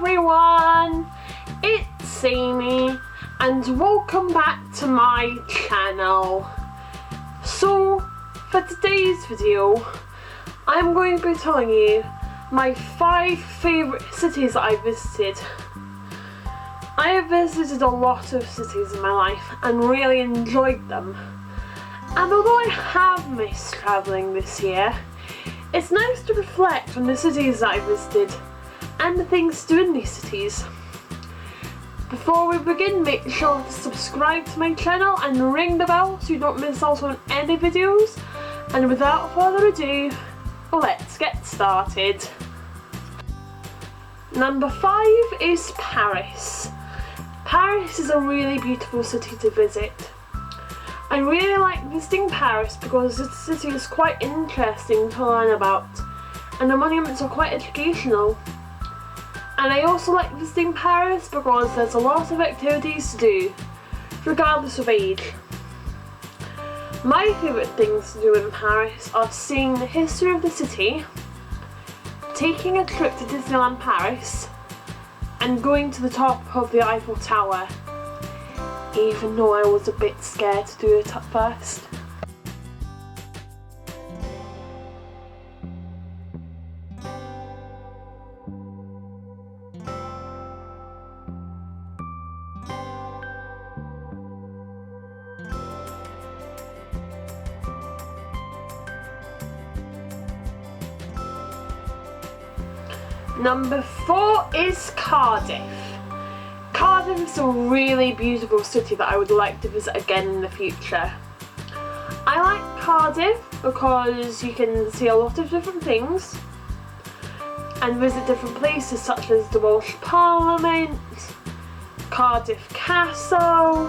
everyone, it's Amy and welcome back to my channel. So for today's video I'm going to be telling you my 5 favourite cities that I visited. I have visited a lot of cities in my life and really enjoyed them, and although I have missed travelling this year, it's nice to reflect on the cities that I visited and the things to do in these cities. Before we begin, make sure to subscribe to my channel and ring the bell so you don't miss out on any videos. And without further ado, let's get started. Number 5 is Paris. Paris is a really beautiful city to visit. I really like visiting Paris because the city is quite interesting to learn about and the monuments are quite educational. And I also like visiting Paris because there's a lot of activities to do, regardless of age. My favourite things to do in Paris are seeing the history of the city, taking a trip to Disneyland Paris, and going to the top of the Eiffel Tower, even though I was a bit scared to do it at first. Number 4 is Cardiff. Cardiff is a really beautiful city that I would like to visit again in the future. I like Cardiff because you can see a lot of different things and visit different places such as the Welsh Parliament, Cardiff Castle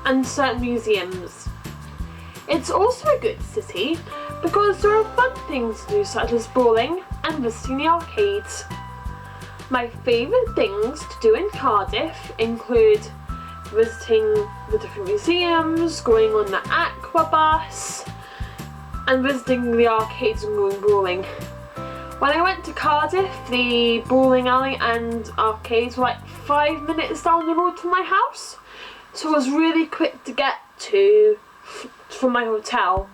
and certain museums. It's also a good city because there are fun things to do such as bowling and visiting the arcades. My favourite things to do in Cardiff include visiting the different museums, going on the aqua bus and visiting the arcades and going bowling. When I went to Cardiff, the bowling alley and arcades were like 5 minutes down the road from my house, so it was really quick to get to from my hotel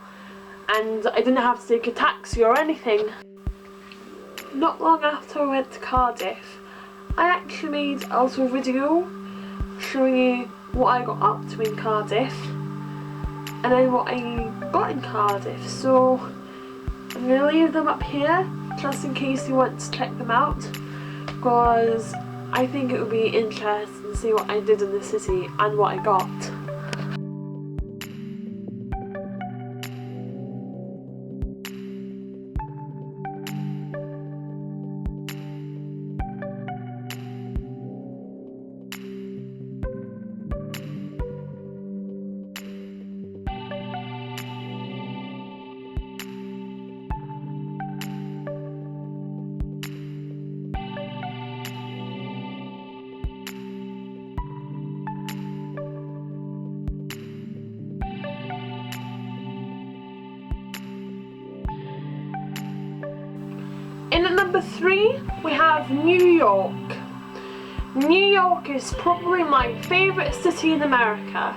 and I didn't have to take a taxi or anything. Not long after I went to Cardiff, I actually made a little video showing you what I got up to in Cardiff and then what I got in Cardiff, so I'm going to leave them up here just in case you want to check them out, because I think it would be interesting to see what I did in the city and what I got. In at number 3 we have New York. New York is probably my favourite city in America.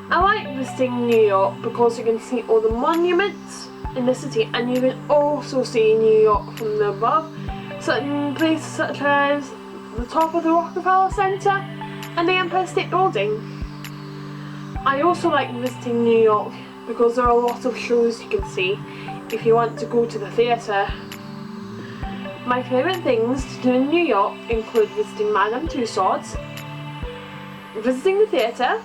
I like visiting New York because you can see all the monuments in the city and you can also see New York from the above. Certain places such as the top of the Rockefeller Center and the Empire State Building. I also like visiting New York because there are a lot of shows you can see if you want to go to the theatre. My favourite things to do in New York include visiting Madame Tussauds, visiting the theatre,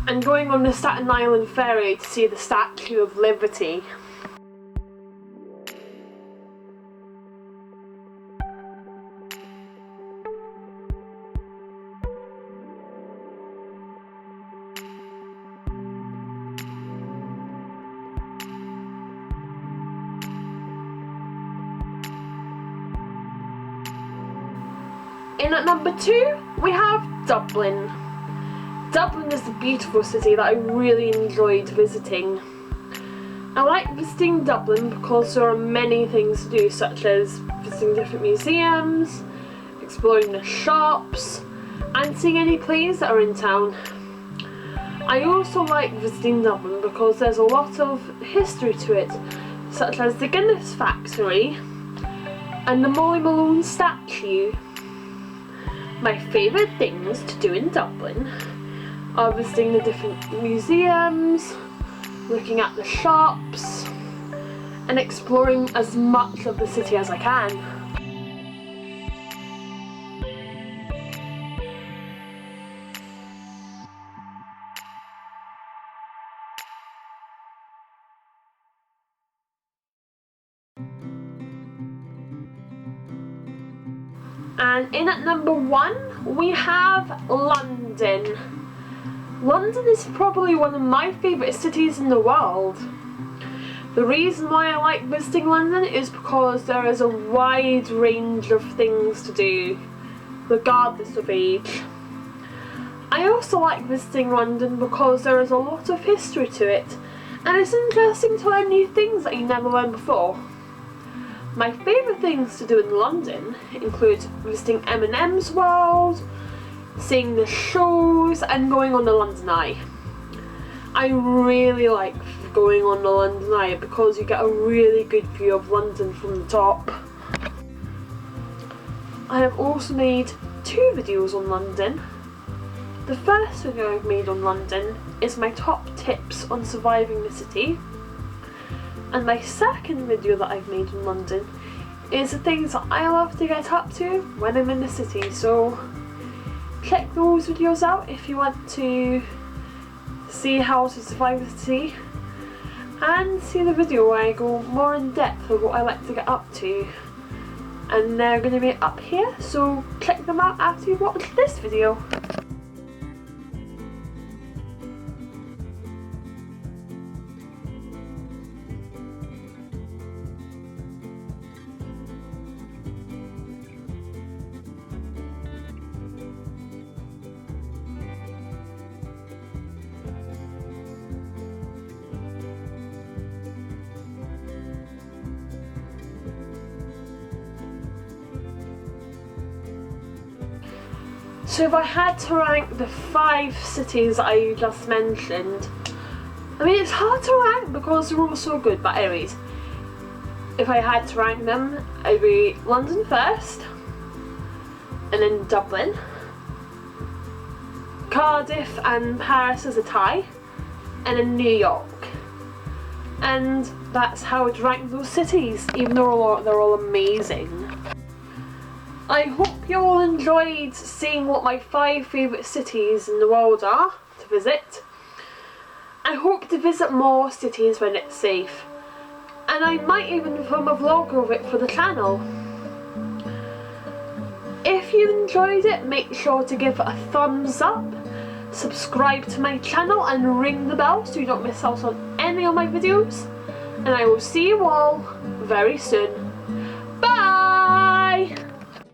and going on the Staten Island ferry to see the Statue of Liberty. In at number 2 we have Dublin. Dublin is a beautiful city that I really enjoyed visiting. I like visiting Dublin because there are many things to do, such as visiting different museums, exploring the shops and seeing any plays that are in town. I also like visiting Dublin because there's a lot of history to it, such as the Guinness factory and the Molly Malone statue. My favourite things to do in Dublin are visiting the different museums, looking at the shops, and exploring as much of the city as I can. And in at number 1 we have London. London is probably one of my favourite cities in the world. The reason why I like visiting London is because there is a wide range of things to do, regardless of age. I also like visiting London because there is a lot of history to it, and it's interesting to learn new things that you never learned before. My favourite things to do in London include visiting M&M's World, seeing the shows, and going on the London Eye. I really like going on the London Eye because you get a really good view of London from the top. I have also made 2 videos on London. The first video I've made on London is my top tips on surviving the city. And my second video that I've made on London is the things that I love to get up to when I'm in the city, so check those videos out if you want to see how to survive the city, and see the video where I go more in depth of what I like to get up to, and they're going to be up here, so check them out after you watch this video. So if I had to rank the 5 cities I just mentioned, I mean, it's hard to rank because they're all so good, but anyways, if I had to rank them, I'd be London first, and then Dublin, Cardiff and Paris as a tie, and then New York. And that's how I'd rank those cities, even though they're all amazing. I hope you all enjoyed seeing what my 5 favourite cities in the world are to visit. I hope to visit more cities when it's safe, and I might even film a vlog of it for the channel. If you enjoyed it, make sure to give it a thumbs up, subscribe to my channel and ring the bell so you don't miss out on any of my videos, and I will see you all very soon.